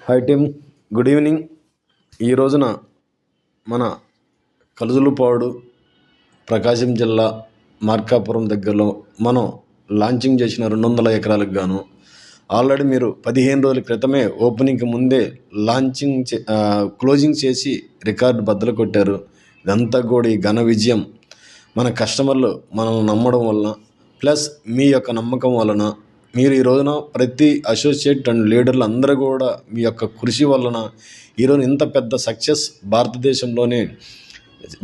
Hi team, good evening. ఈ రోజున మన కలుజులపాడు, ప్రకాశం జిల్లా మార్కాపురం దగ్గరలో మనం లాంచింగ్ చేసిన 200 ఎకరాలకు గాను ఆల్రెడీ మీరు 15 రోజుల క్రితమే ఓపెనింగ్కి ముందే క్లోజింగ్ చేసి రికార్డు బద్దలు కొట్టారు. ఇదంతా కూడా ఈ ఘన విజయం మన కస్టమర్లు మనం నమ్మడం వలన, ప్లస్ మీ యొక్క నమ్మకం వలన, మీరు ఈ రోజున ప్రతి అసోసియేట్ అండ్ లీడర్లు అందరూ కూడా మీ యొక్క కృషి వలన ఈరోజు ఇంత పెద్ద సక్సెస్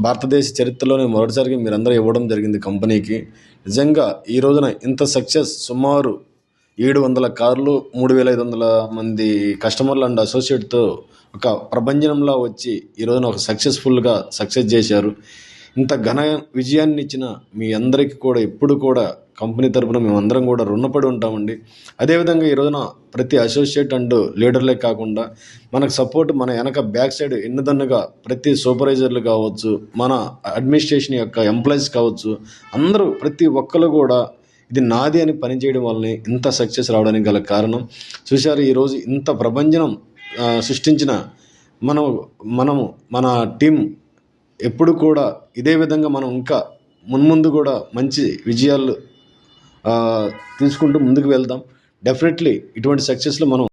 భారతదేశ చరిత్రలోనే మొదటిసారిగా మీరందరూ ఇవ్వడం జరిగింది కంపెనీకి. నిజంగా ఈ రోజున ఇంత సక్సెస్, సుమారు 700 కార్లు, 3500 మంది కస్టమర్లు అండ్ అసోసియేట్తో ఒక ప్రభంజనంలా వచ్చి ఈ రోజున ఒక సక్సెస్ చేశారు. ఇంత ఘన విజయాన్ని ఇచ్చిన మీ అందరికీ కూడా ఎప్పుడు కూడా కంపెనీ తరపున మేమందరం కూడా రుణపడి ఉంటామండి. అదేవిధంగా ఈ రోజున ప్రతి అసోసియేట్ అండ్ లీడర్లే కాకుండా మనకు సపోర్ట్, మన వెనక బ్యాక్ సైడ్ ఎన్నిదన్నుగా ప్రతి సూపర్వైజర్లు కావచ్చు, మన అడ్మినిస్ట్రేషన్ యొక్క ఎంప్లాయీస్ కావచ్చు, అందరూ ప్రతి ఒక్కరు కూడా ఇది నాది అని పనిచేయడం వల్లనే ఇంత సక్సెస్ రావడానికి గల కారణం. చూశారు, ఈరోజు ఇంత ప్రభంజనం సృష్టించిన మన టీం ఎప్పుడు కూడా ఇదే విధంగా మనం ఇంకా మున్ముందు కూడా మంచి విజయాలు తీసుకుంటూ ముందుకు వెళ్దాం. డెఫినెట్లీ ఇటువంటి సక్సెస్లో మనం